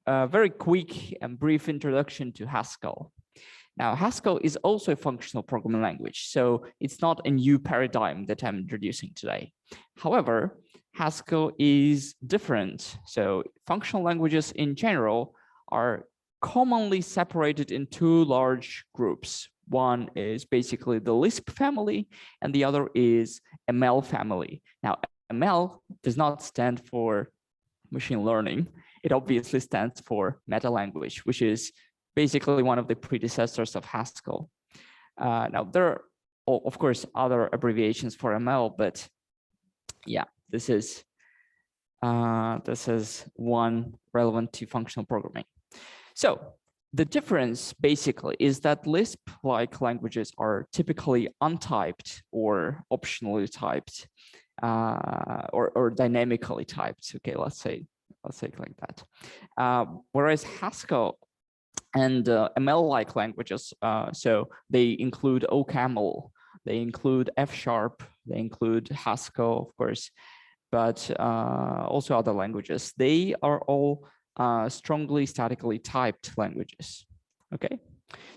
a very quick and brief introduction to Haskell. Now, Haskell is also a functional programming language, so it's not a new paradigm that I'm introducing today. However, Haskell is different. So functional languages in general are commonly separated in two large groups. One is basically the Lisp family, and the other is ML family. Now, ML does not stand for machine learning. It obviously stands for meta language, which is basically one of the predecessors of Haskell. Now, there are, of course, other abbreviations for ML, but yeah, this is one relevant to functional programming. So the difference basically is that Lisp-like languages are typically untyped or optionally typed, or dynamically typed. Okay, let's say it like that. Whereas Haskell and ML-like languages, so they include OCaml, they include F#, they include Haskell, of course, but also other languages. They are all strongly statically typed languages. Okay,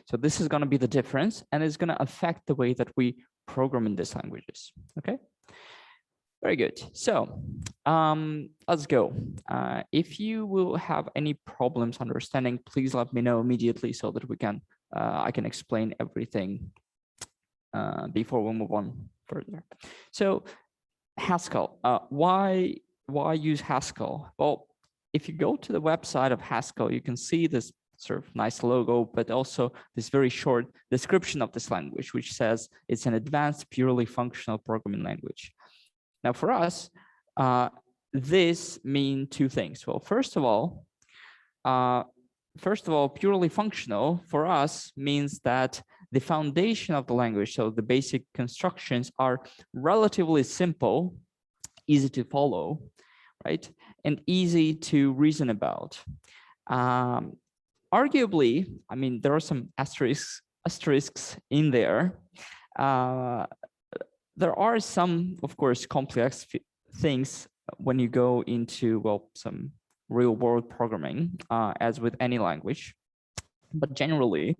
so this is going to be the difference, and it's going to affect the way that we program in these languages. Okay, very good. So let's go. If you will have any problems understanding, please let me know immediately so that we can I can explain everything before we move on further. So Haskell, why use Haskell? Well, if you go to the website of Haskell, you can see this sort of nice logo, but also this very short description of this language, which says it's an advanced, purely functional programming language. Now, for us, this means two things. Well, first of all, purely functional for us means that the foundation of the language, so the basic constructions, are relatively simple, easy to follow, right, and easy to reason about. Arguably, I mean, there are some asterisks in there. There are some, of course, complex things when you go into, well, some real world programming, as with any language. But generally,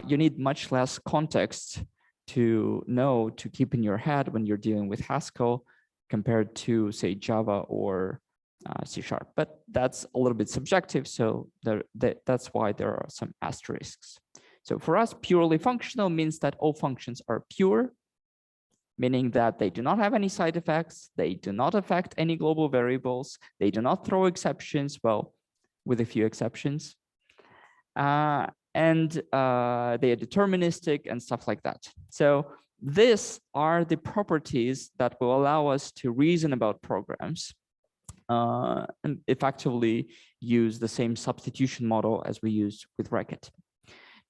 you need much less context to keep in your head when you're dealing with Haskell compared to, say, Java or C#. But that's a little bit subjective, so that's why there are some asterisks. So for us, purely functional means that all functions are pure, meaning that they do not have any side effects, they do not affect any global variables, they do not throw exceptions, well, with a few exceptions, and they are deterministic and stuff like that. So these are the properties that will allow us to reason about programs and effectively use the same substitution model as we used with Racket.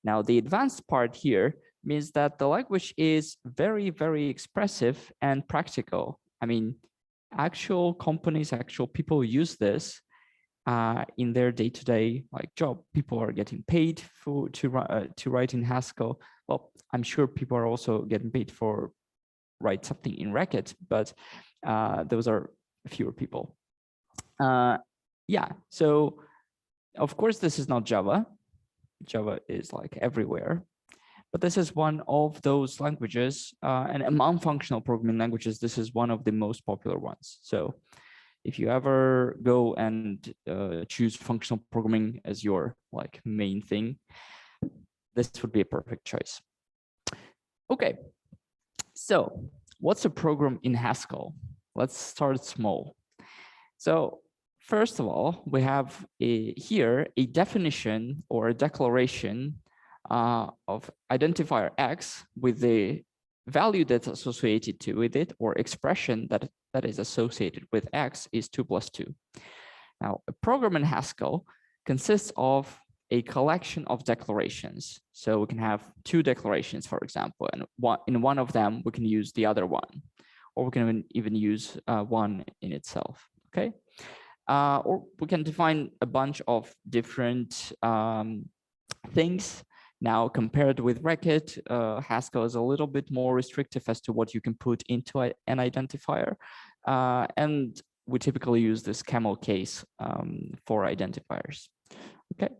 Now, the advanced part here means that the language is very, very expressive and practical. I mean, actual companies, actual people use this in their day-to-day job. People are getting paid to write in Haskell. Well, I'm sure people are also getting paid for write something in Racket, but those are fewer people. Yeah, so of course this is not Java. Java is like everywhere. But this is one of those languages, and among functional programming languages, this is one of the most popular ones. So if you ever go and choose functional programming as your main thing, this would be a perfect choice. Okay, so what's a program in Haskell? Let's start small. So first of all, we have here a definition or a declaration of identifier X with the value that's associated with it, or expression that is associated with X is 2 + 2. Now, a program in Haskell consists of a collection of declarations. So we can have two declarations, for example, and in one of them, we can use the other one, or we can even use one in itself, okay? Or we can define a bunch of different things. Now, compared with Racket, Haskell is a little bit more restrictive as to what you can put into an identifier. And we typically use this camel case for identifiers. Okay.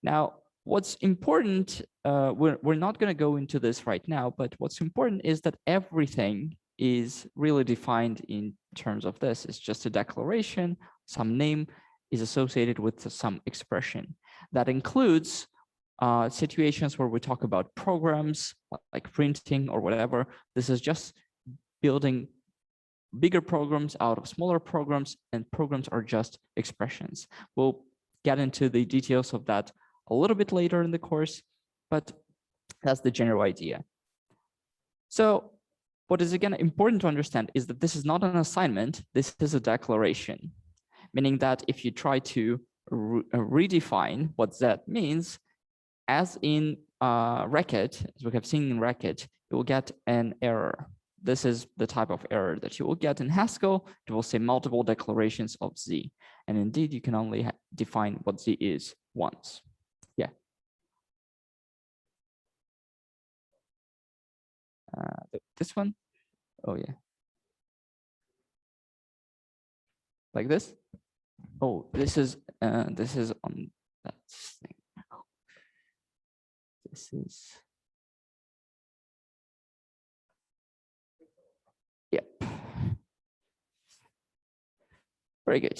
Now, what's important, we're not going to go into this right now, but what's important is that everything is really defined in terms of this. It's just a declaration, some name is associated with some expression. That includes situations where we talk about programs like printing or whatever. This is just building bigger programs out of smaller programs, and programs are just expressions. We'll get into the details of that a little bit later in the course, but that's the general idea. So what is again important to understand is that this is not an assignment, this is a declaration, meaning that if you try to redefine what that means, as in Racket, as we have seen in Racket, you will get an error. This is the type of error that you will get in Haskell. It will say multiple declarations of Z. And indeed, you can only define what Z is once. Yeah. This one? Oh, yeah. Like this? Oh, this is on that thing. This is, yep. Very good.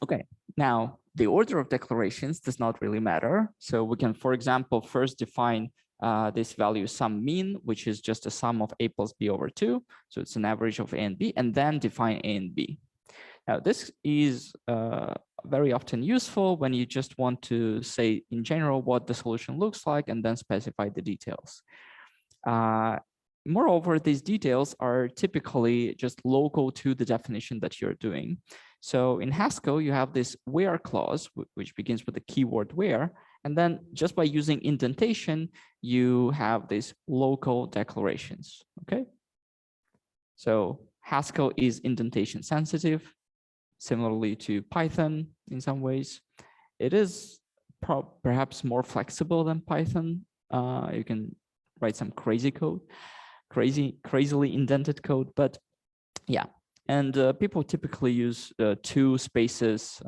Okay, now the order of declarations does not really matter. So we can, for example, first define this value sum mean, which is just a sum of a plus b over 2. So it's an average of a and b, and then define a and b. Now, this is very often useful when you just want to say in general what the solution looks like and then specify the details. Moreover, these details are typically just local to the definition that you're doing. So in Haskell, you have this where clause, which begins with the keyword where, and then just by using indentation, you have these local declarations, okay? So Haskell is indentation sensitive, similarly to Python in some ways. It is perhaps more flexible than Python. You can write some crazy code, crazily indented code, but yeah. And people typically use 2 spaces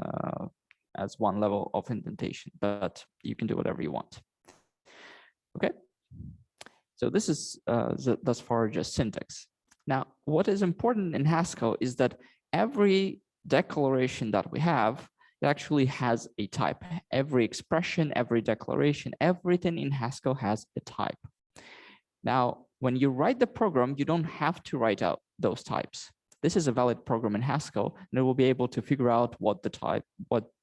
as one level of indentation, but you can do whatever you want. Okay. So this is thus far just syntax. Now, what is important in Haskell is that every declaration that we have, it actually has a type. Every expression, every declaration, everything in Haskell has a type. Now, when you write the program, you don't have to write out those types. This is a valid program in Haskell, and it will be able to figure out what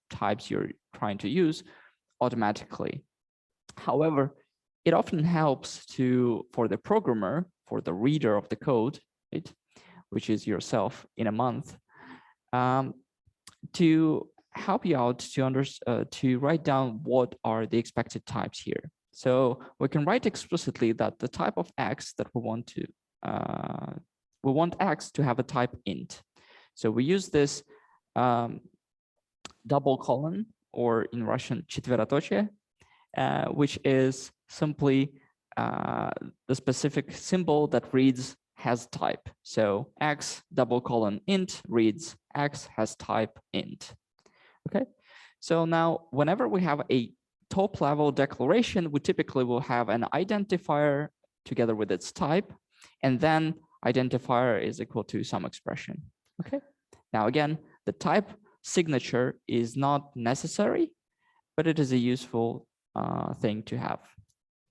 types you're trying to use automatically. However, it often helps for the programmer, for the reader of the code, right, which is yourself in a month, to help you out to write down what are the expected types here. So we can write explicitly that the type of X that we want X to have a type int. So we use this double colon, or in Russian, четвероточие, which is simply the specific symbol that reads has type. So X double colon int reads X has type int. Okay. So now whenever we have a top level declaration, we typically will have an identifier together with its type, and then identifier is equal to some expression. Okay. Now again, the type signature is not necessary, but it is a useful thing to have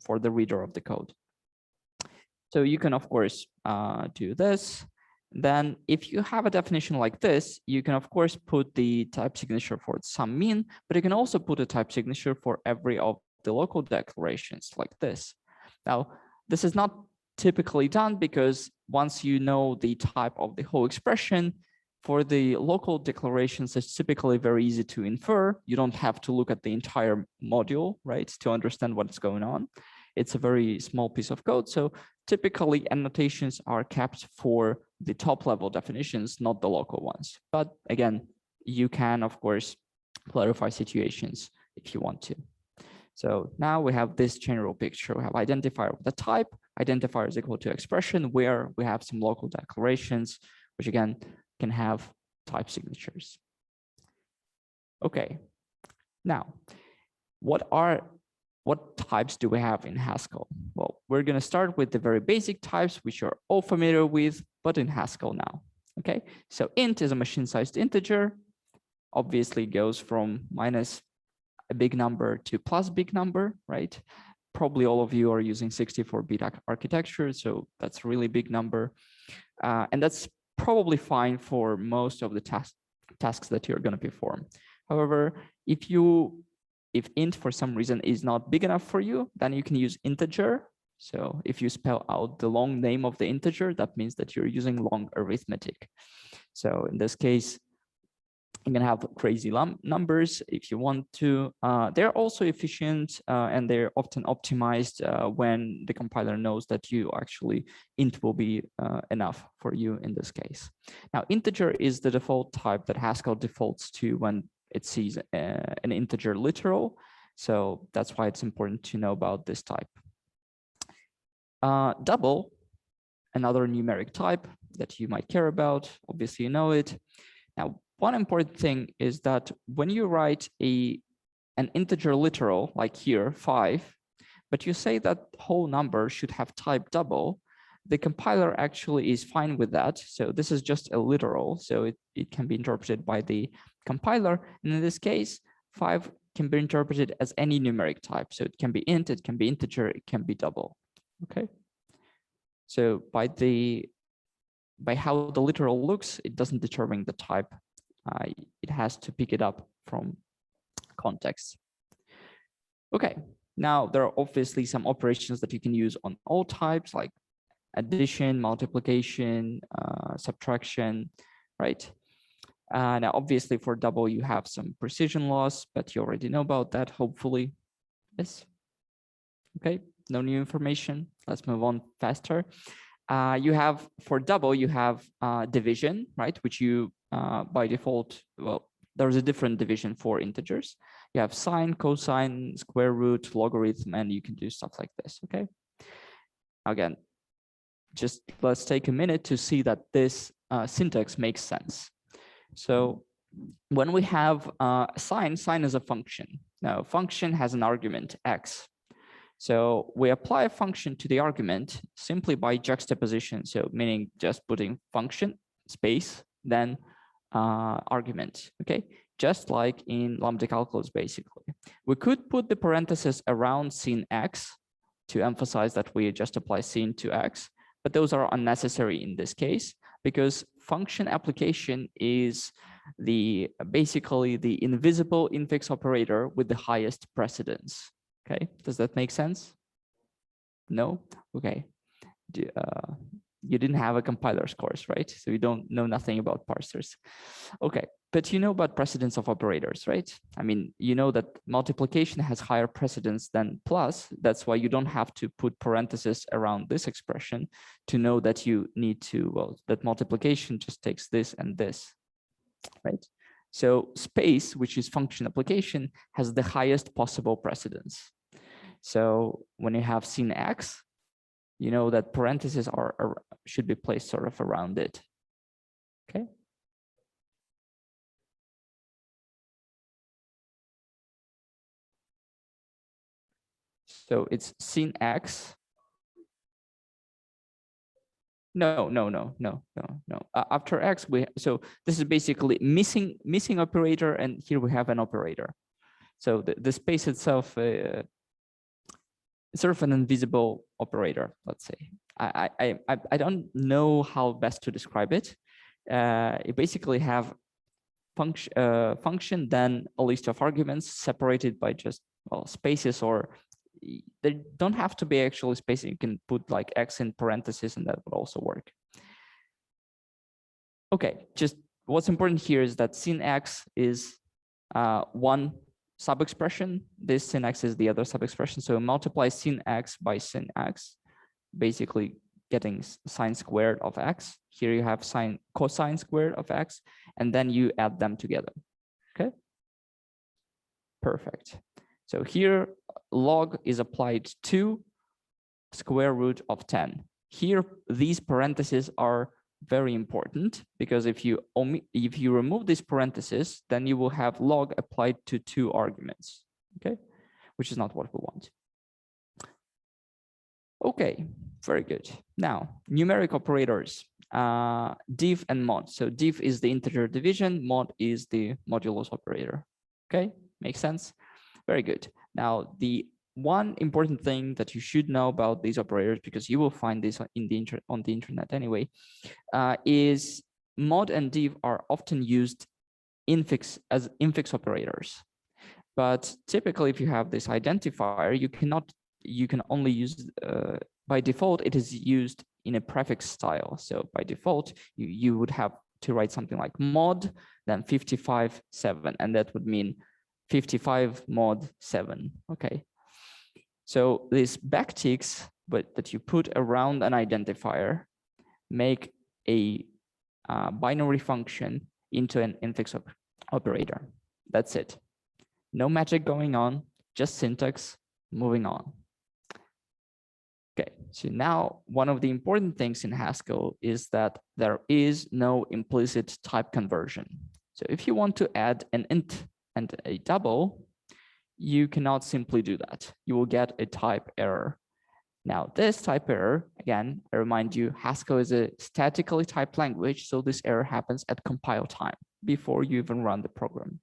for the reader of the code. So you can, of course, do this. Then if you have a definition like this, you can, of course, put the type signature for some mean, but you can also put a type signature for every of the local declarations like this. Now, this is not typically done because once you know the type of the whole expression, for the local declarations, it's typically very easy to infer. You don't have to look at the entire module, right, to understand what's going on. It's a very small piece of code. So typically annotations are kept for the top level definitions, not the local ones. But again, you can, of course, clarify situations if you want to. So now we have this general picture. We have identifier with the type. Identifier is equal to expression, where we have some local declarations, which again can have type signatures. Okay, now what types do we have in Haskell? Well, we're going to start with the very basic types, which you're all familiar with, but in Haskell now. Okay, so int is a machine-sized integer. Obviously goes from minus a big number to plus big number, right? Probably all of you are using 64-bit architecture, so that's a really big number. And that's probably fine for most of the tasks that you're going to perform. However, if int for some reason is not big enough for you, then you can use integer. So if you spell out the long name of the integer, that means that you're using long arithmetic. So in this case, you can have crazy numbers if you want to. They're also efficient and they're often optimized when the compiler knows that you actually int will be enough for you in this case. Now, integer is the default type that Haskell defaults to when it sees an integer literal. So that's why it's important to know about this type. Double, another numeric type that you might care about. Obviously, you know it. Now, one important thing is that when you write an integer literal, like here, 5, but you say that whole number should have type double, the compiler actually is fine with that. So this is just a literal, so it can be interpreted by the compiler. And in this case, 5 can be interpreted as any numeric type. So it can be int, it can be integer, it can be double. Okay. So by how the literal looks, it doesn't determine the type. It has to pick it up from context. Okay, now there are obviously some operations that you can use on all types, like addition, multiplication, subtraction, right? Now, obviously for double, you have some precision loss, but you already know about that, hopefully. Yes. Okay, no new information. Let's move on faster. You have, for double, you have division, right? Which you, by default, well, there's a different division for integers. You have sine, cosine, square root, logarithm, and you can do stuff like this, okay? Again, just let's take a minute to see that this syntax makes sense. So when we have sine is a function. Now, function has an argument, x. So we apply a function to the argument simply by juxtaposition. So meaning just putting function space, then argument, okay? Just like in lambda calculus, basically. We could put the parentheses around sin x to emphasize that we just apply sin to x, but those are unnecessary in this case because function application is basically the invisible infix operator with the highest precedence. Okay, does that make sense? No? Okay. You didn't have a compiler's course, right? So you don't know nothing about parsers. Okay, but you know about precedence of operators, right? I mean, you know that multiplication has higher precedence than plus. That's why you don't have to put parentheses around this expression to know that you need to, well, that multiplication just takes this and this, right? So space, which is function application, has the highest possible precedence. So when you have sin x, you know that parentheses should be placed sort of around it. Okay. So it's sin x. No. After x, so this is basically missing operator, and here we have an operator. So the space itself, it's sort of an invisible operator, let's say. I don't know how best to describe it. You basically have function, then a list of arguments separated by just, well, spaces, or they don't have to be actually spaces. You can put like x in parentheses and that would also work. Okay, just what's important here is that sin x is one sub-expression. This sin x is the other sub-expression. So multiply sin x by sin x, basically getting sine squared of x. Here you have cosine squared of x, and then you add them together. Okay, perfect. So here log is applied to square root of 10. Here, these parentheses are very important, because if you remove this parenthesis, then you will have log applied to 2 arguments, okay, which is not what we want. Okay, very good. Now, numeric operators, div and mod. So div is the integer division, mod is the modulus operator. Okay, makes sense? Very good. Now, the one important thing that you should know about these operators, because you will find this on the internet anyway, is mod and div are often used as infix operators. But typically, if you have this identifier, you can only use, by default, it is used in a prefix style. So by default, you would have to write something like mod, then 55.7, and that would mean 55 mod 7, okay? So these backticks that you put around an identifier make a binary function into an infix operator. That's it. No magic going on, just syntax, moving on. Okay, so now one of the important things in Haskell is that there is no implicit type conversion. So if you want to add an int and a double, you cannot simply do that. You will get a type error. Now, this type error, again, I remind you, Haskell is a statically typed language, so this error happens at compile time before you even run the program.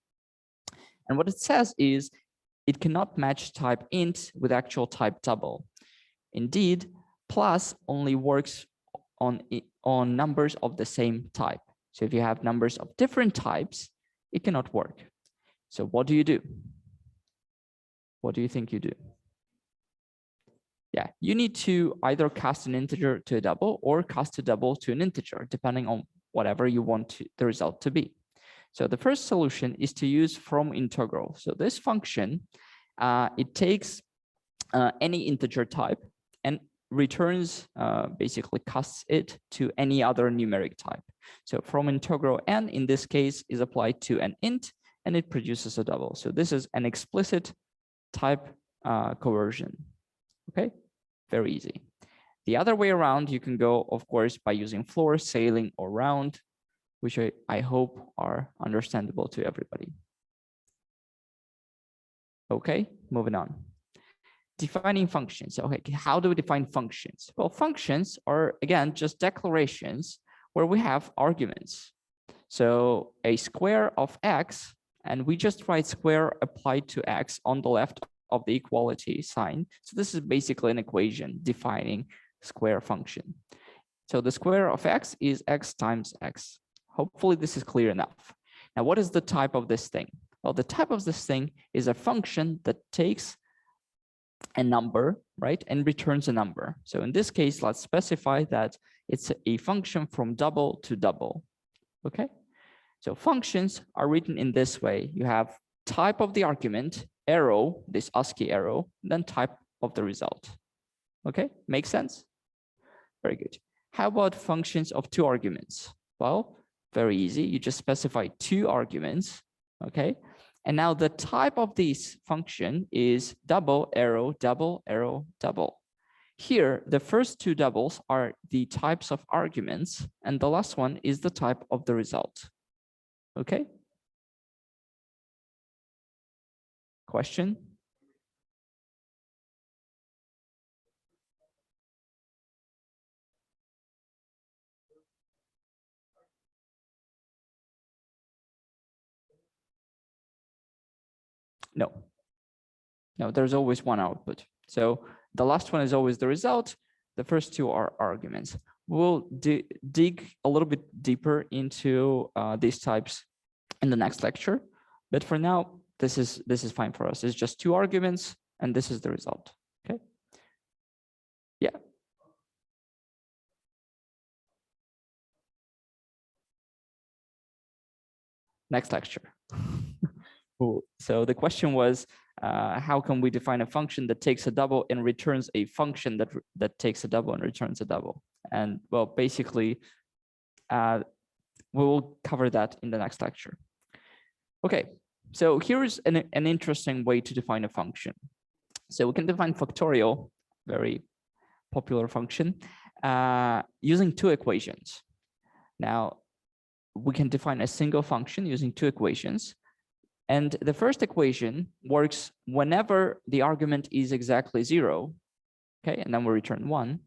And what it says is it cannot match type int with actual type double. Indeed, plus only works on numbers of the same type. So if you have numbers of different types, it cannot work. So what do you do? What do you think you do? Yeah, you need to either cast an integer to a double or cast a double to an integer, depending on whatever you want the result to be. So the first solution is to use from integral. So this function, it takes any integer type and returns, basically casts it to any other numeric type. So from integral n in this case is applied to an int and it produces a double. So this is an explicit type conversion. Okay, very easy. The other way around, you can go, of course, by using floor, sailing, or round, which I hope are understandable to everybody. Okay, moving on. Defining functions. Okay, how do we define functions? Well, functions are, again, just declarations where we have arguments. So a square of x, and we just write square applied to x on the left of the equality sign. So this is basically an equation defining square function. So the square of x is x times x. Hopefully this is clear enough. Now, what is the type of this thing? Well, the type of this thing is a function that takes a number, right, and returns a number. So in this case, let's specify that it's a function from double to double. Okay, so functions are written in this way. You have type of the argument, arrow, this ASCII arrow, then type of the result. Okay, makes sense? Very good. How about functions of 2 arguments? Well, very easy. You just specify 2 arguments, okay? And now the type of this function is double, arrow, double, arrow, double. Here, the first 2 doubles are the types of arguments, and the last one is the type of the result. Okay? Question? No. No, there's always one output. So the last one is always the result. The first 2 are arguments. We'll dig a little bit deeper into these types in the next lecture. But for now, this is fine for us. It's just 2 arguments, and this is the result. Okay. Yeah. Next lecture. Cool. So the question was, how can we define a function that takes a double and returns a function that takes a double and returns a double? And well, basically, we will cover that in the next lecture. Okay, so here's an interesting way to define a function. So we can define factorial, very popular function, using 2 equations. Now, we can define a single function using two equations. And the first equation works whenever the argument is exactly 0, okay? And then we return 1.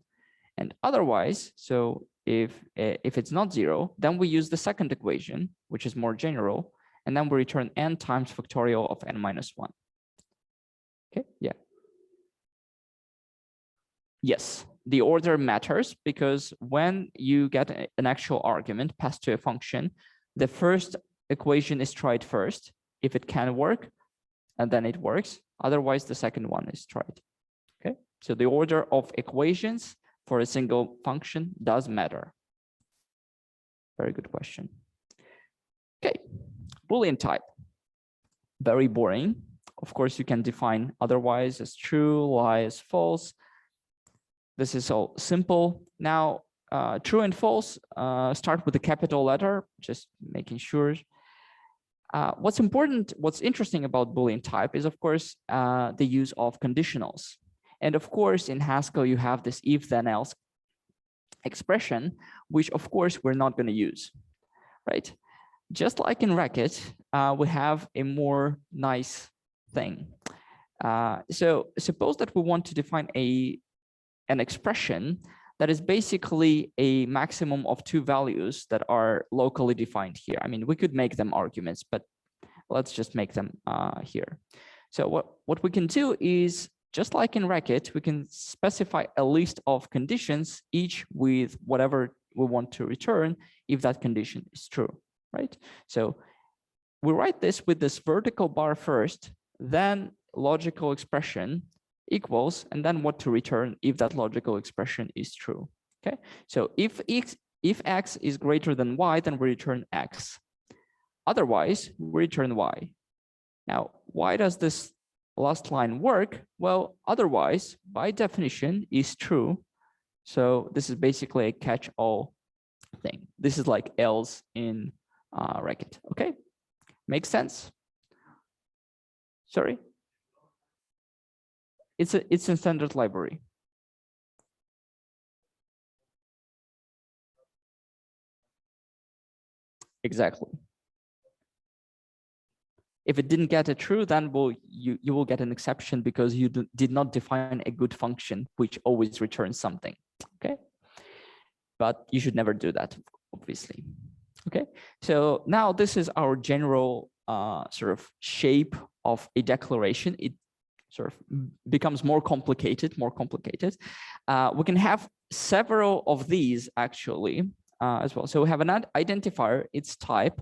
And otherwise, so if it's not 0, then we use the second equation, which is more general, and then we return n times factorial of n minus 1. Okay, yeah. Yes, the order matters because when you get an actual argument passed to a function, the first equation is tried first. If it can work, and then it works. Otherwise, the second one is tried. Okay, so the order of equations for a single function does matter. Very good question. Okay, Boolean type. Very boring. Of course, you can define otherwise as true, lie as false. This is all simple. Now, true and false start with a capital letter, just making sure. What's important, what's interesting about Boolean type is, of course, the use of conditionals. And of course, in Haskell, you have this if then else expression, which of course we're not going to use, right? Just like in Racket, we have a more nice thing. So suppose that we want to define an expression that is basically a maximum of two values that are locally defined here. I mean, we could make them arguments, but let's just make them here. So what we can do is, just like in Racket, we can specify a list of conditions, each with whatever we want to return if that condition is true, right? So we write this with this vertical bar first, then logical expression equals, and then what to return if that logical expression is true. Okay, so if x is greater than y, then we return x. Otherwise, we return y. Now, why does this last line work? Well, otherwise, by definition, is true. So this is basically a catch-all thing. This is like else in Racket. Okay, makes sense? Sorry. It's in standard library. Exactly. If it didn't get it true, then you will get an exception because you did not define a good function which always returns something. Okay, but you should never do that, obviously. Okay, so now this is our general sort of shape of a declaration. It sort of becomes more complicated. We can have several of these actually as well. So we have an identifier, its type.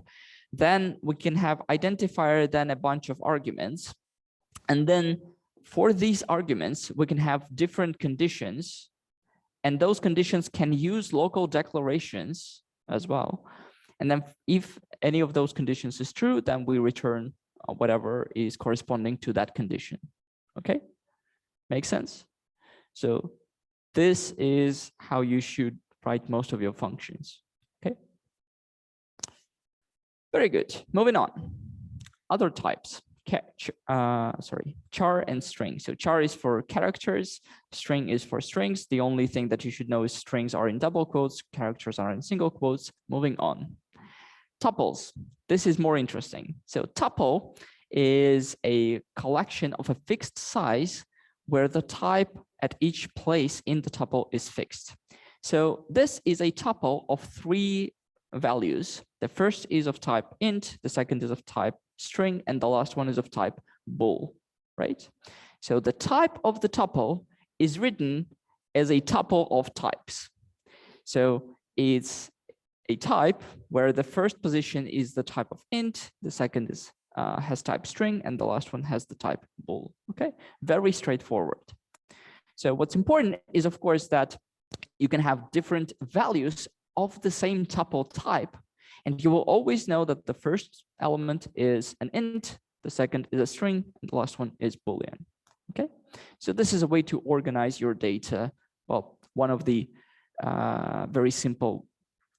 Then we can have identifier, then a bunch of arguments. And then for these arguments, we can have different conditions. And those conditions can use local declarations as well. And then if any of those conditions is true, then we return whatever is corresponding to that condition. Okay, makes sense? So this is how you should write most of your functions. Okay, very good. Moving on. Other types. Char and string. So char is for characters, string is for strings. The only thing that you should know is strings are in double quotes, characters are in single quotes. Moving on. Tuples. This is more interesting. So tuple is a collection of a fixed size where the type at each place in the tuple is fixed. So this is a tuple of 3 values. The first is of type int, the second is of type string, and the last one is of type bool, right? So the type of the tuple is written as a tuple of types. So it's a type where the first position is the type of int, the second is has type string, and the last one has the type bool. Okay, very straightforward. So what's important is, of course, that you can have different values of the same tuple type, and you will always know that the first element is an int, the second is a string, and the last one is Boolean. Okay, so this is a way to organize your data. Well, one of the very simple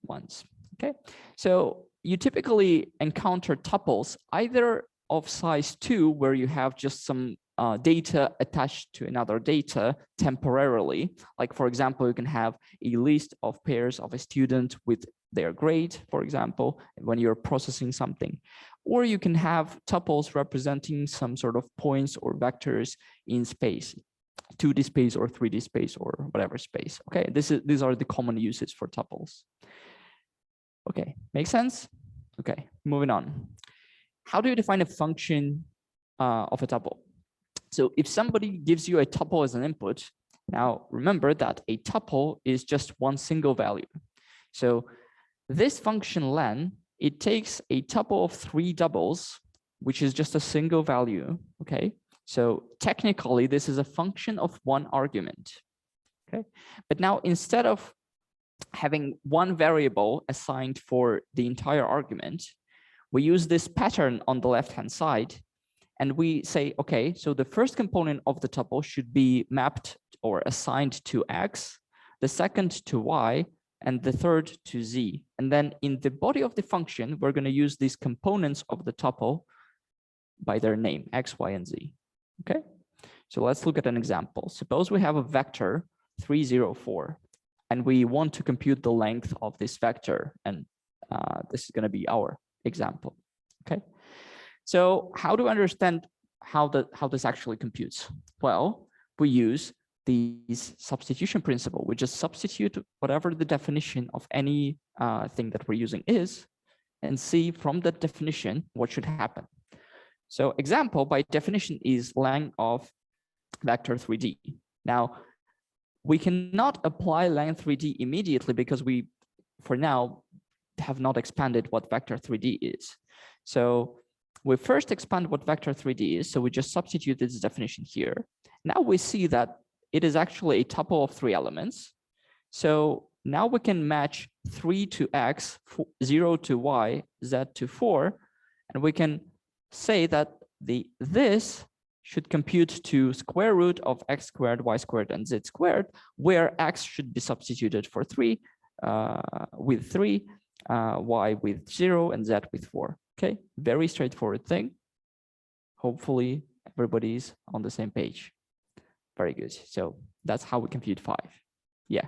ones. Okay, so you typically encounter tuples either of size 2, where you have just some data attached to another data temporarily. Like, for example, you can have a list of pairs of a student with they are great, for example, when you're processing something. Or you can have tuples representing some sort of points or vectors in space, 2D space or 3D space or whatever space. Okay, these are the common uses for tuples. Okay, make sense? Okay, moving on. How do you define a function of a tuple? So if somebody gives you a tuple as an input, now remember that a tuple is just one single value. So this function len, it takes a tuple of 3 doubles, which is just a single value, okay? So technically, this is a function of one argument, okay? But now instead of having one variable assigned for the entire argument, we use this pattern on the left-hand side, and we say, okay, so the first component of the tuple should be mapped or assigned to x, the second to y, and the third to z. And then in the body of the function, we're going to use these components of the tuple by their name, x, y, and z. Okay, so let's look at an example. Suppose we have a vector 3, 0, 4, and we want to compute the length of this vector, and this is going to be our example. Okay, so how do we understand how this actually computes? Well, we use these substitution principle. We just substitute whatever the definition of any thing that we're using is, and see from that definition what should happen. So example by definition is length of vector 3D. Now, we cannot apply length 3D immediately because we, for now, have not expanded what vector 3D is. So we first expand what vector 3D is. So we just substitute this definition here. Now we see that it is actually a tuple of 3 elements. So now we can match 3 to x, 0 to y, z to 4, and we can say that this should compute to square root of x squared, y squared, and z squared, where x should be substituted for 3 with 3, y with 0, and z with 4. Okay, very straightforward thing. Hopefully everybody's on the same page. Very good. So that's how we compute 5. Yeah.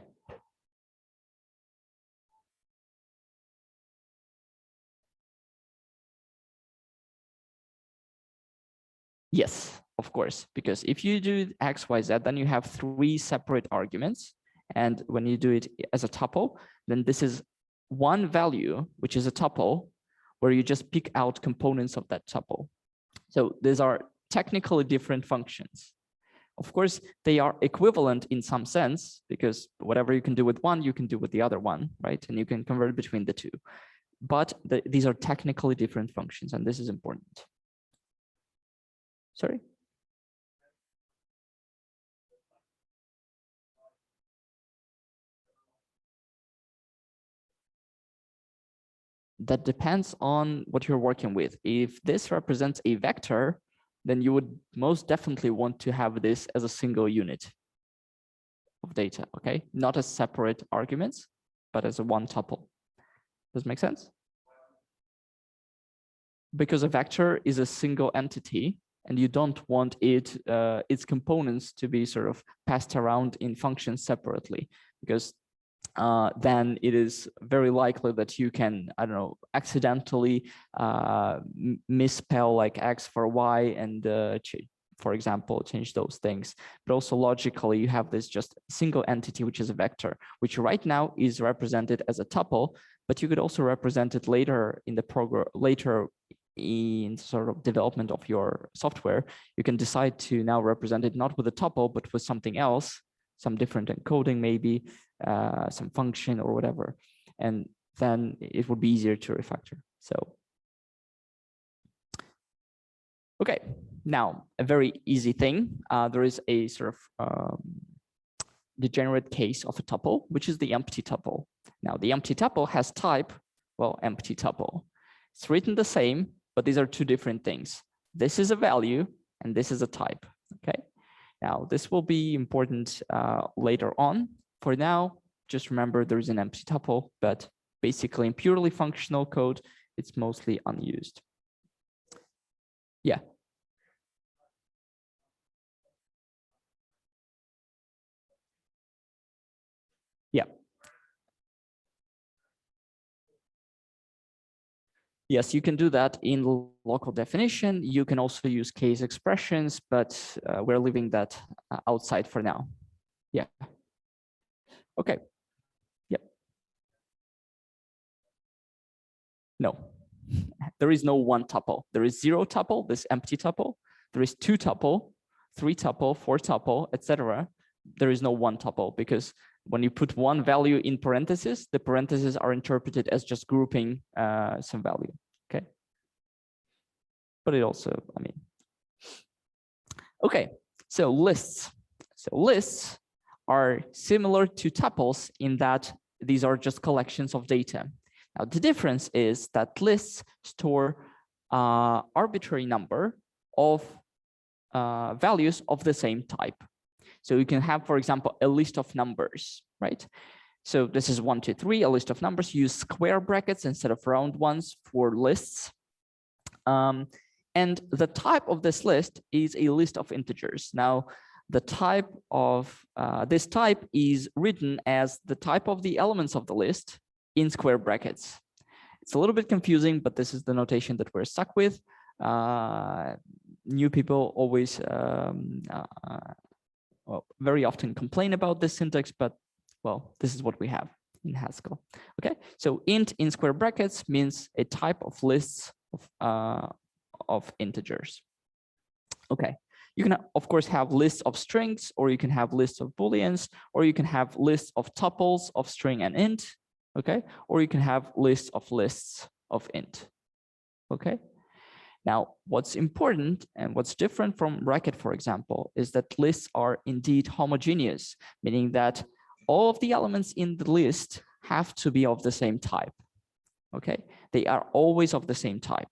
Yes, of course, because if you do x, y, z, then you have 3 separate arguments. And when you do it as a tuple, then this is one value, which is a tuple, where you just pick out components of that tuple. So these are technically different functions. Of course, they are equivalent in some sense, because whatever you can do with one, you can do with the other one, right? And you can convert between the two. But these are technically different functions, and this is important. Sorry? That depends on what you're working with. If this represents a vector, then you would most definitely want to have this as a single unit of data, okay? Not as separate arguments, but as a one tuple. Does it make sense? Because a vector is a single entity, and you don't want its components to be sort of passed around in functions separately, because then it is very likely that you can, I don't know, accidentally misspell like x for y and, for example, change those things. But also logically, you have this just single entity, which is a vector, which right now is represented as a tuple, but you could also represent it later in the program, later in sort of development of your software. You can decide to now represent it not with a tuple, but with something else, some different encoding, maybe some function or whatever, and then it would be easier to refactor. So, okay, now a very easy thing. There is a sort of degenerate case of a tuple, which is the empty tuple. Now, the empty tuple has type, well, empty tuple. It's written the same, but these are two different things. This is a value, and this is a type, okay? Now, this will be important later on. For now, just remember there is an empty tuple, but basically in purely functional code, it's mostly unused. Yeah. Yeah. Yes, you can do that in local definition. You can also use case expressions, but we're leaving that outside for now. Yeah. Okay. Yep. No, there is no one tuple. There is 0 tuple, this empty tuple. There is 2 tuple, 3 tuple, 4 tuple, etc. There is no one tuple, because when you put one value in parentheses, the parentheses are interpreted as just grouping some value. Okay. But it also, I mean, okay. So lists. So lists are similar to tuples in that these are just collections of data. Now, the difference is that lists store arbitrary number of values of the same type. So you can have, for example, a list of numbers, right? So this is 1, 2, 3, a list of numbers. Use square brackets instead of round ones for lists. And the type of this list is a list of integers. Now, the type of this type is written as the type of the elements of the list in square brackets. It's a little bit confusing, but this is the notation that we're stuck with. New people always well, very often complain about this syntax, but well, this is what we have in Haskell. Okay, so int in square brackets means a type of lists of integers. Okay, you can of course have lists of strings, or you can have lists of booleans, or you can have lists of tuples of string and int. Okay, or you can have lists of int. Okay. Now, what's important and what's different from Racket, for example, is that lists are indeed homogeneous, meaning that all of the elements in the list have to be of the same type. Okay, they are always of the same type.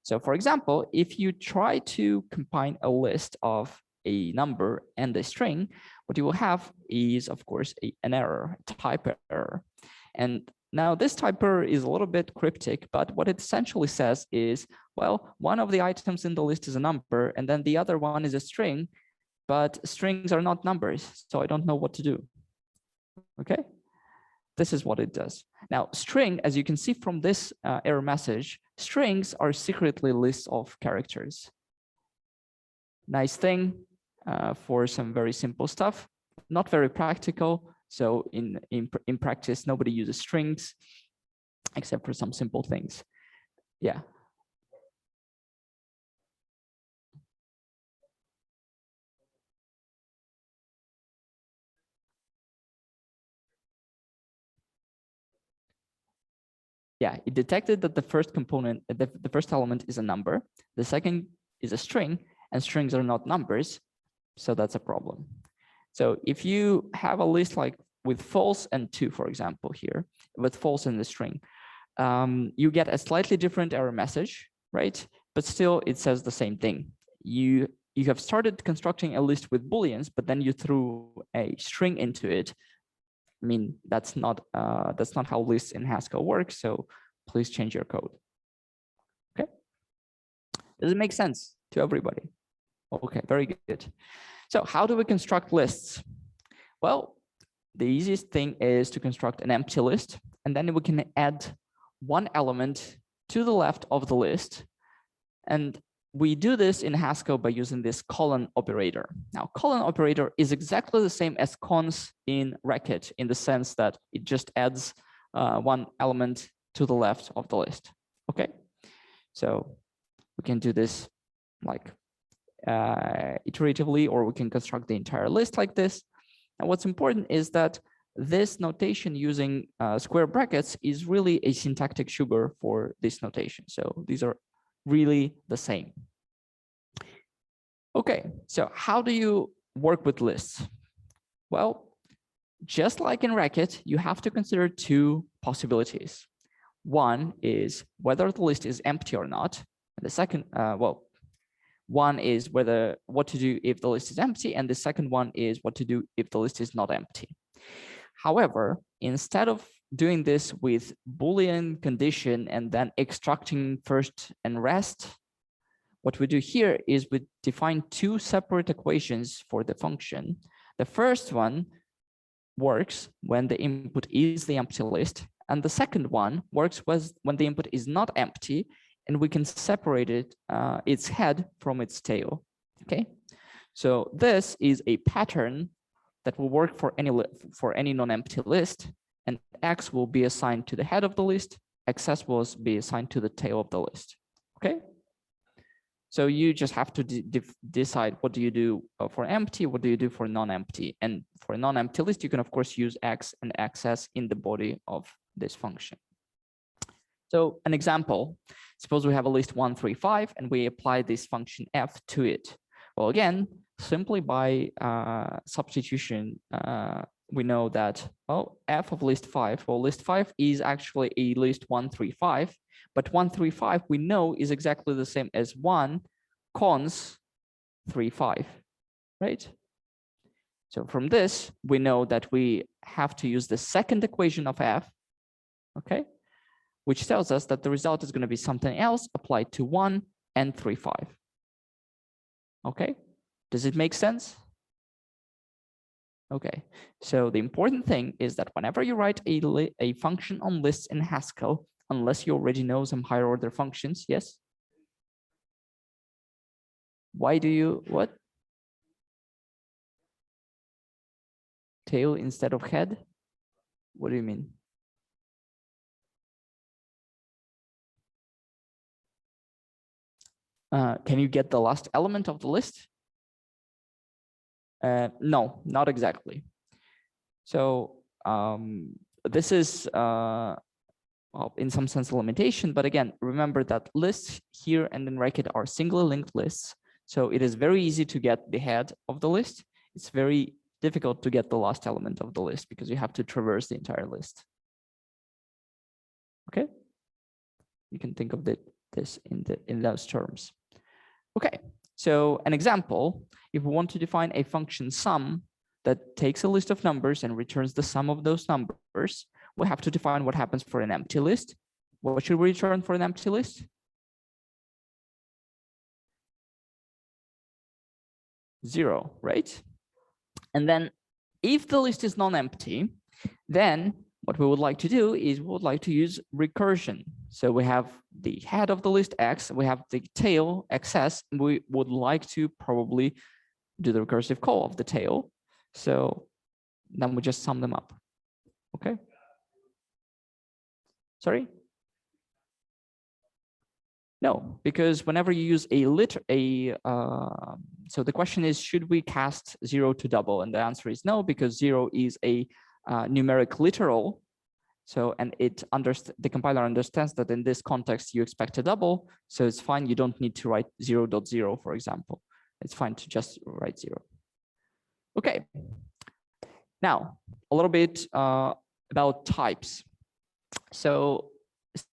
So, for example, if you try to combine a list of a number and a string, what you will have is, of course, an error, a type error. And now this type error is a little bit cryptic, but what it essentially says is, well, one of the items in the list is a number, and then the other one is a string, but strings are not numbers, so I don't know what to do. Okay, this is what it does. Now, string, as you can see from this error message, strings are secretly lists of characters. Nice thing for some very simple stuff, not very practical. So in practice, nobody uses strings except for some simple things. Yeah. Yeah, it detected that the first component, the first element is a number, the second is a string, and strings are not numbers, so that's a problem. So if you have a list like with false and 2, for example, here, with false in the string, you get a slightly different error message, right? But still, it says the same thing. You have started constructing a list with booleans, but then you threw a string into it. I mean, that's not how lists in Haskell work. So please change your code. Okay. Does it make sense to everybody? Okay, very good. So how do we construct lists? Well, the easiest thing is to construct an empty list, and then we can add one element to the left of the list. And we do this in Haskell by using this colon operator. Now, colon operator is exactly the same as cons in Racket in the sense that it just adds one element to the left of the list. Okay, so we can do this like iteratively, or we can construct the entire list like this. And what's important is that this notation using square brackets is really a syntactic sugar for this notation. So these are really the same. Okay, so how do you work with lists? Well, just like in Racket, you have to consider 2 possibilities. One is whether the list is empty or not. And the second, one is what to do if the list is empty, and the second one is what to do if the list is not empty. However, instead of doing this with Boolean condition and then extracting first and rest, what we do here is we define 2 separate equations for the function. The first one works when the input is the empty list, And the second one works when the input is not empty and we can separate it, its head from its tail. Okay, so this is a pattern that will work for any non-empty list, and X will be assigned to the head of the list, XS will be assigned to the tail of the list. Okay, so you just have to decide what do you do for empty, what do you do for non-empty. And for a non-empty list, you can of course use X and XS in the body of this function. So an example, suppose we have a list 1, 3, 5, and we apply this function f to it. Well, again, simply by substitution, we know that, well, f of list 5, well, list 5 is actually a list 1, 3, 5, but 1, 3, 5 we know is exactly the same as 1 cons 3, 5, right? So from this, we know that we have to use the second equation of f, okay, which tells us that the result is going to be something else applied to 1 and 3, 5. Okay, does it make sense? Okay, so the important thing is that whenever you write a function on lists in Haskell, unless you already know some higher order functions, yes? Why do you, what? Tail instead of head? What do you mean? Can you get the last element of the list? No, not exactly. So this is, well, in some sense, a limitation. But again, remember that lists here and in bracket are singly linked lists. So it is very easy to get the head of the list. It's very difficult to get the last element of the list because you have to traverse the entire list. Okay, you can think of this in those terms. Okay, so an example, if we want to define a function sum that takes a list of numbers and returns the sum of those numbers, we have to define what happens for an empty list. What should we return for an empty list? 0, right? And then if the list is non-empty, then what we would like to do is we would like to use recursion. So we have the head of the list X, we have the tail XS, and we would like to probably do the recursive call of the tail. So then we just sum them up. Okay. Sorry? No, because whenever you use so the question is, should we cast 0 to double? And the answer is no, because 0 is a numeric literal. So, and the compiler understands that in this context, you expect a double. So it's fine. You don't need to write 0.0, for example. It's fine to just write 0. Okay. Now, a little bit about types. So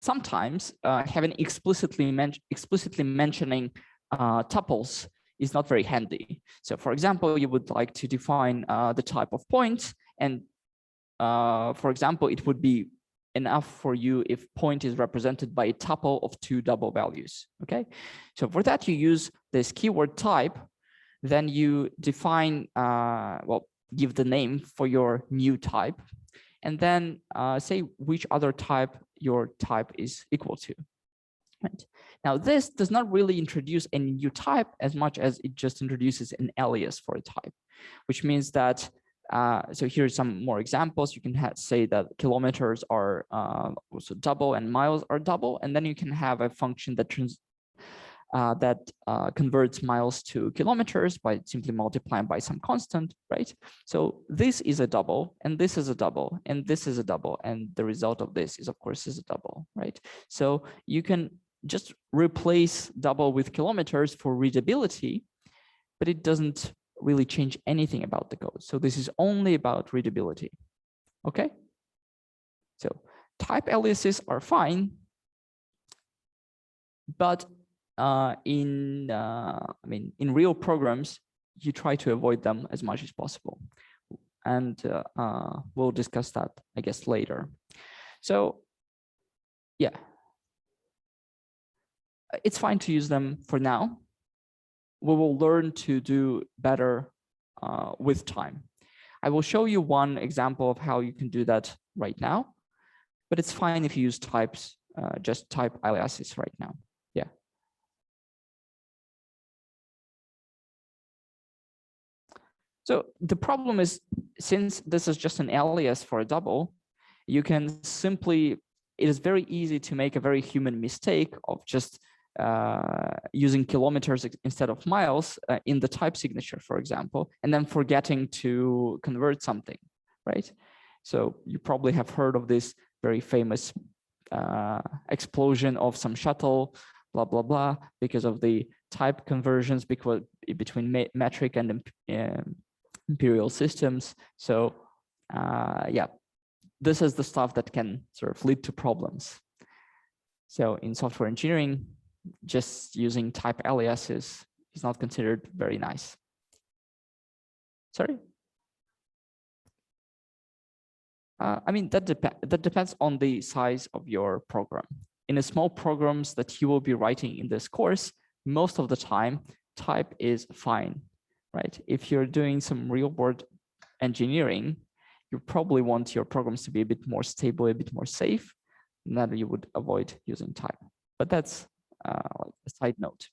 sometimes having explicitly mentioning tuples is not very handy. So for example, you would like to define the type of point, and for example, it would be enough for you if point is represented by a tuple of 2 double values. Okay, so for that you use this keyword type, then you define, well, give the name for your new type, and then say which other type your type is equal to. Right. Now, this does not really introduce any new type as much as it just introduces an alias for a type, which means that, so here's some more examples. You can say that kilometers are also double and miles are double, and then you can have a function that converts miles to kilometers by simply multiplying by some constant, right? So this is a double, and this is a double, and this is a double, and the result of this is, of course, is a double, right? So you can just replace double with kilometers for readability, but it doesn't really change anything about the code. So this is only about readability, okay? So type aliases are fine, but in real programs, you try to avoid them as much as possible. And we'll discuss that, I guess, later. So yeah, it's fine to use them for now. We will learn to do better with time. I will show you one example of how you can do that right now. but it's fine if you use types, just type aliases right now. Yeah. So the problem is, since this is just an alias for a double, you can simply, it is very easy to make a very human mistake of just using kilometers instead of miles in the type signature, for example, and then forgetting to convert something, right? So you probably have heard of this very famous explosion of some shuttle, blah, blah, blah, because of the type conversions between metric and imperial systems. So yeah, this is the stuff that can sort of lead to problems. So in software engineering, just using type aliases is not considered very nice. Sorry? I mean, that depends on the size of your program. In the small programs that you will be writing in this course, most of the time, type is fine, right? If you're doing some real world engineering, you probably want your programs to be a bit more stable, a bit more safe, and that you would avoid using type. But that's like a side note.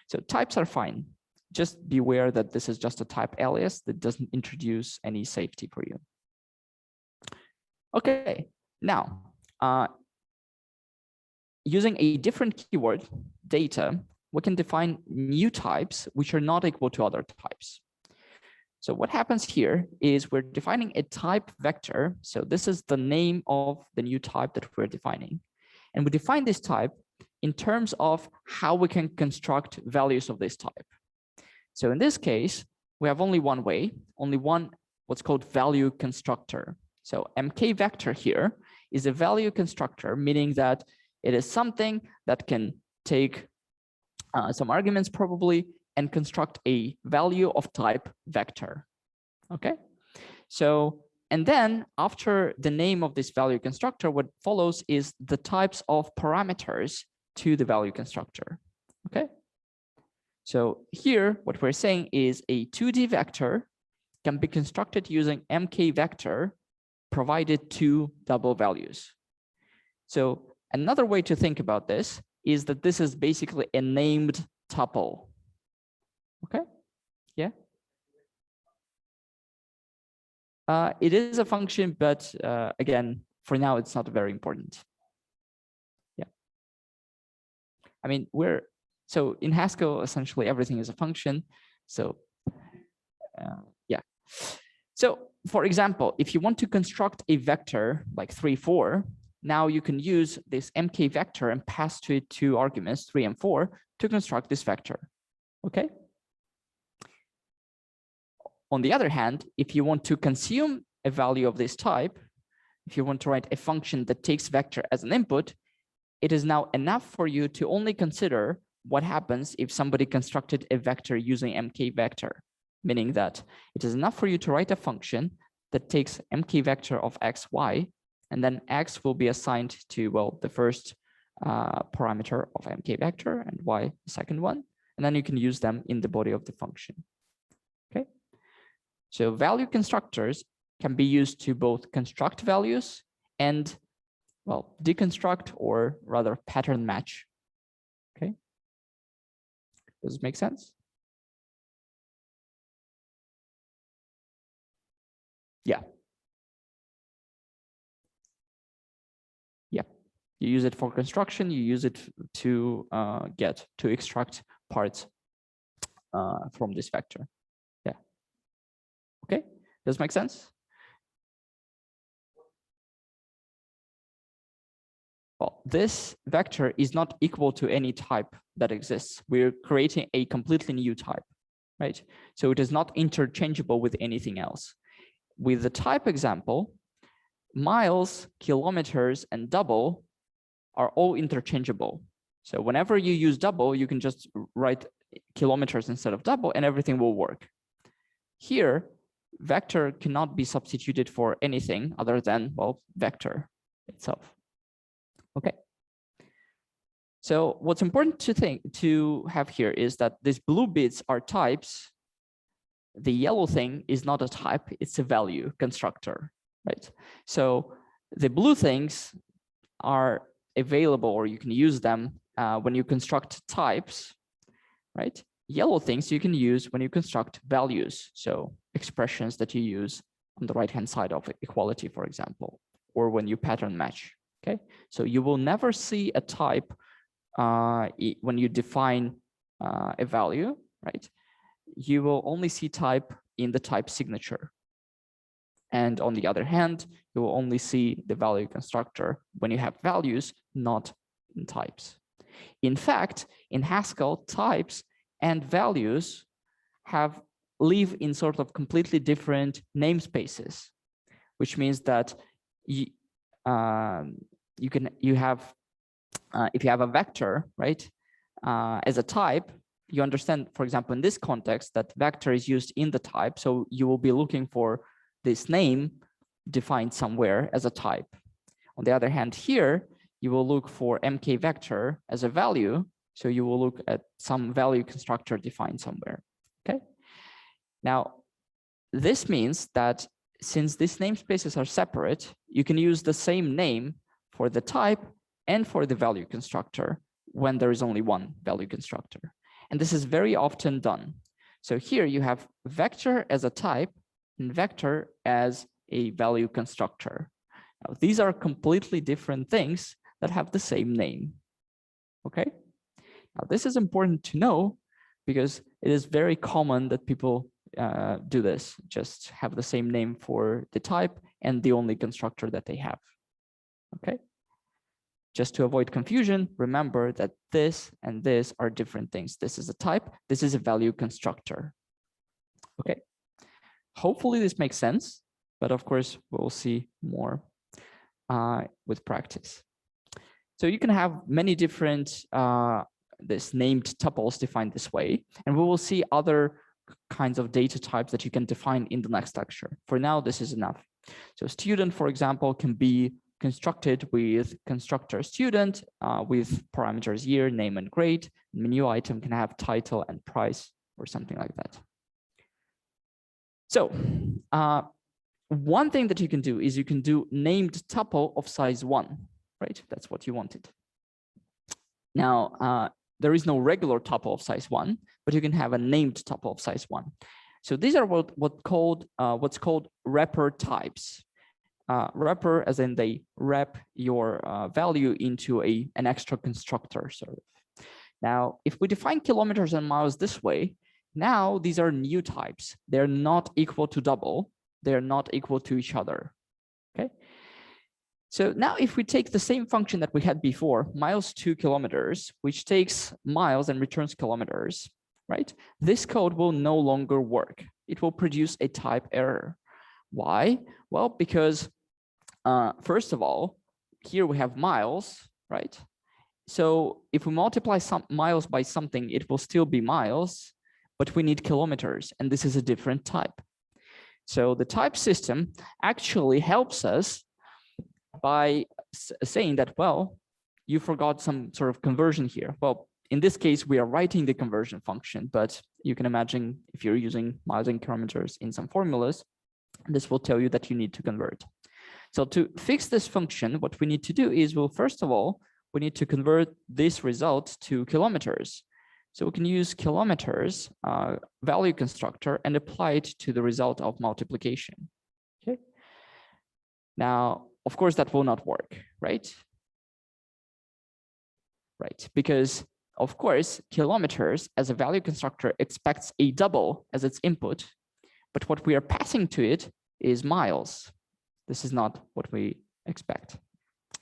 So types are fine. Just beware that this is just a type alias that doesn't introduce any safety for you. Okay, now, using a different keyword, data, we can define new types which are not equal to other types. So what happens here is we're defining a type vector. So this is the name of the new type that we're defining. And we define this type in terms of how we can construct values of this type. So in this case, we have only one way, only one what's called value constructor. So MK vector here is a value constructor, meaning that it is something that can take some arguments probably and construct a value of type vector. Okay, so and then after the name of this value constructor, what follows is the types of parameters to the value constructor. Okay, so here what we're saying is a 2D vector can be constructed using MK vector provided two double values. So another way to think about this is that this is basically a named tuple. Okay, yeah. It is a function, but again, for now, it's not very important. Yeah. I mean, so in Haskell, essentially everything is a function. So yeah. So for example, if you want to construct a vector like 3, 4, now you can use this MK vector and pass to it two arguments, 3 and 4, to construct this vector. Okay. On the other hand, if you want to consume a value of this type, if you want to write a function that takes vector as an input, it is now enough for you to only consider what happens if somebody constructed a vector using MK vector, meaning that it is enough for you to write a function that takes MK vector of x, y, and then x will be assigned to, well, the first parameter of MK vector and y, the second one, and then you can use them in the body of the function. Okay. So value constructors can be used to both construct values and, well, deconstruct or rather pattern match. Okay. Does it make sense? Yeah. Yeah. You use it for construction. You use it to extract parts from this vector. Yeah. Okay. Does it make sense? Well, this vector is not equal to any type that exists. We're creating a completely new type, right? So it is not interchangeable with anything else. With the type example, miles, kilometers, and double are all interchangeable. So whenever you use double, you can just write kilometers instead of double and everything will work. Here, vector cannot be substituted for anything other than, well, vector itself. Okay. So what's important to have here is that these blue bits are types. The yellow thing is not a type, it's a value constructor, right? So the blue things are available, or you can use them when you construct types, right? Yellow things you can use when you construct values. So expressions that you use on the right-hand side of equality, for example, or when you pattern match, okay? So you will never see a type when you define a value, right? You will only see type in the type signature. And on the other hand, you will only see the value constructor when you have values, not in types. In fact, in Haskell, types and values live in sort of completely different namespaces, which means that if you have a vector, right, as a type, you understand, for example, in this context, that vector is used in the type. So you will be looking for this name defined somewhere as a type. On the other hand, here, you will look for mk vector as a value. So you will look at some value constructor defined somewhere, okay? Now, this means that since these namespaces are separate, you can use the same name for the type and for the value constructor when there is only one value constructor. And this is very often done. So here you have vector as a type and vector as a value constructor. Now, these are completely different things that have the same name, okay? Now, this is important to know because it is very common that people do this, just have the same name for the type and the only constructor that they have, okay? Just to avoid confusion, remember that this and this are different things. This is a type, this is a value constructor, okay? Hopefully this makes sense, but of course, we'll see more with practice. So you can have many different this named tuples defined this way, and we will see other kinds of data types that you can define in the next lecture. For now, this is enough. So student, for example, can be constructed with constructor student with parameters year, name, and grade. Menu item can have title and price or something like that. So one thing that you can do is you can do named tuple of size 1, right? That's what you wanted. Now, there is no regular tuple of size 1, but you can have a named tuple of size 1. So these are what's called wrapper types. Wrapper, as in they wrap your value into an extra constructor, sort of. Now, if we define kilometers and miles this way, now these are new types. They're not equal to double. They're not equal to each other, okay? So now if we take the same function that we had before, miles to kilometers, which takes miles and returns kilometers, right? This code will no longer work. It will produce a type error. Why? Well, because first of all, here we have miles, right? So if we multiply some miles by something, it will still be miles, but we need kilometers, and this is a different type. So the type system actually helps us by saying that, well, you forgot some sort of conversion here. Well, in this case, we are writing the conversion function, but you can imagine if you're using miles and kilometers in some formulas, this will tell you that you need to convert. So to fix this function, what we need to do is, well, first of all, we need to convert this result to kilometers. So we can use kilometers value constructor and apply it to the result of multiplication. Okay. Now, of course, that will not work, right? Right, because of course, kilometers as a value constructor expects a double as its input, but what we are passing to it is miles. This is not what we expect.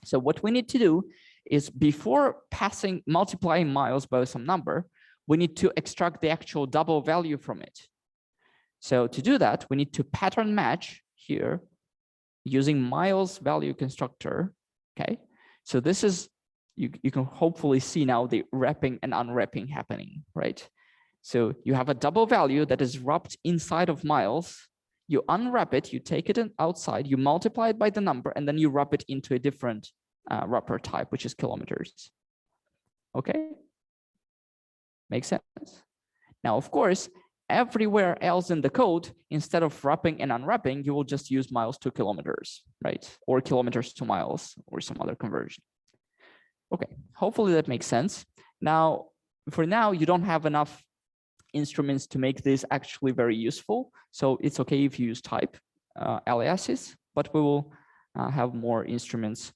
So what we need to do is, before multiplying miles by some number, we need to extract the actual double value from it. So to do that, we need to pattern match here using miles value constructor, okay? So this is, you can hopefully see now the wrapping and unwrapping happening, right? So you have a double value that is wrapped inside of miles. You unwrap it, you take it outside, you multiply it by the number, and then you wrap it into a different wrapper type, which is kilometers. Okay? Makes sense? Now, of course, everywhere else in the code, instead of wrapping and unwrapping, you will just use miles to kilometers, right? Or kilometers to miles, or some other conversion. Okay, hopefully that makes sense. Now, for now, you don't have enough instruments to make this actually very useful. So it's okay if you use type aliases, but we will have more instruments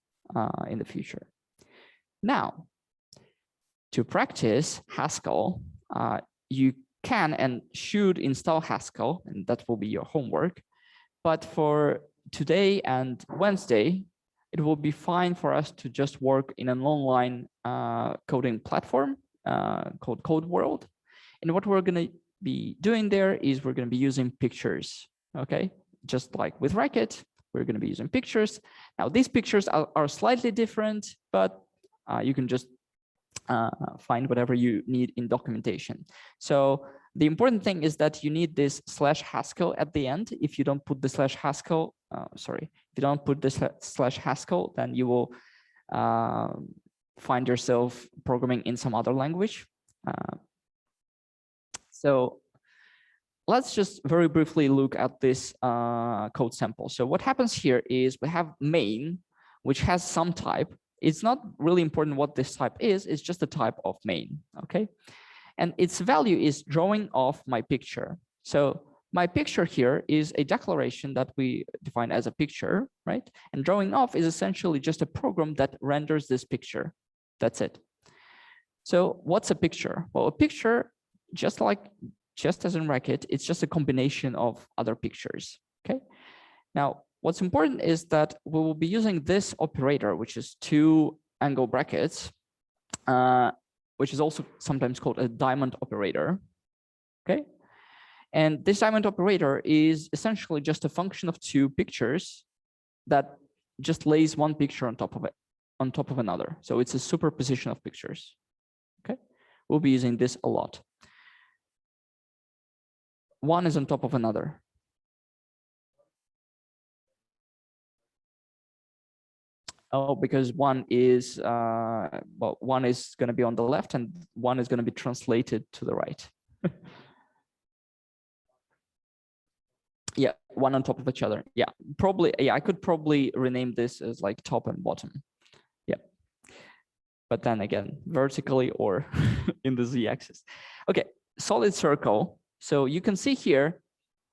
in the future. Now, to practice Haskell, you can and should install Haskell, and that will be your homework. But for today and Wednesday, it will be fine for us to just work in an online coding platform called Code World. And what we're going to be doing there is we're going to be using pictures, okay? Just like with Racket, we're going to be using pictures. Now, these pictures are slightly different, but you can just find whatever you need in documentation. So the important thing is that you need this /Haskell at the end. If you don't put the /Haskell, if you don't put this /Haskell, then you will find yourself programming in some other language. So let's just very briefly look at this code sample. So what happens here is we have main, which has some type. It's not really important what this type is, it's just a type of main, okay? And its value is drawing off my picture. So my picture here is a declaration that we define as a picture, right? And drawing off is essentially just a program that renders this picture. That's it. So what's a picture? Well, a picture, just as in Racket, it's just a combination of other pictures, okay? Now, what's important is that we will be using this operator, which is 2 angle brackets, which is also sometimes called a diamond operator, okay? And this diamond operator is essentially just a function of 2 pictures that just lays one picture on top of another. So it's a superposition of pictures, okay? We'll be using this a lot. One is on top of another. Oh, because one is one is going to be on the left and one is going to be translated to the right. Yeah, one on top of each other. Yeah, probably. Yeah, I could probably rename this as like top and bottom. Yeah, but then again, vertically or in the z-axis. Okay, solid circle. So you can see here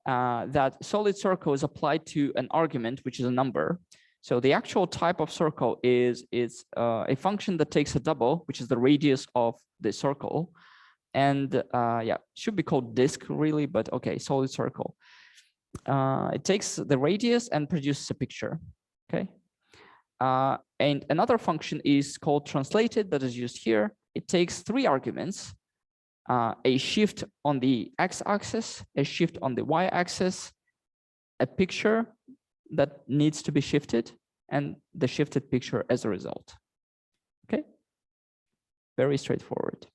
that solid circle is applied to an argument, which is a number. So the actual type of circle is a function that takes a double, which is the radius of the circle. And yeah, should be called disk really, but okay, solid circle. It takes the radius and produces a picture, okay? And another function is called translated that is used here. It takes 3 arguments, a shift on the x-axis, a shift on the y-axis, a picture that needs to be shifted, and the shifted picture as a result. Okay, very straightforward.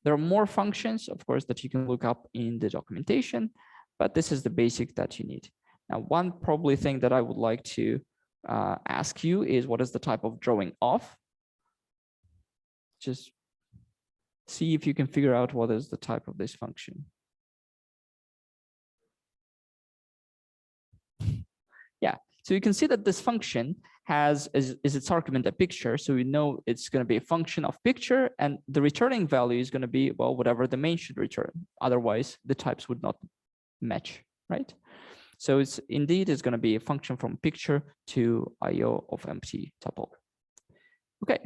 There are more functions, of course, that you can look up in the documentation, but this is the basic that you need. Now, one probably thing that I would like to ask you is, what is the type of drawing off? Just see if you can figure out what is the type of this function. Yeah, so you can see that this function has is its argument a picture, so we know it's going to be a function of picture, and the returning value is going to be, well, whatever the main should return. Otherwise, the types would not match, right? So it's indeed is going to be a function from picture to IO of empty tuple. Okay.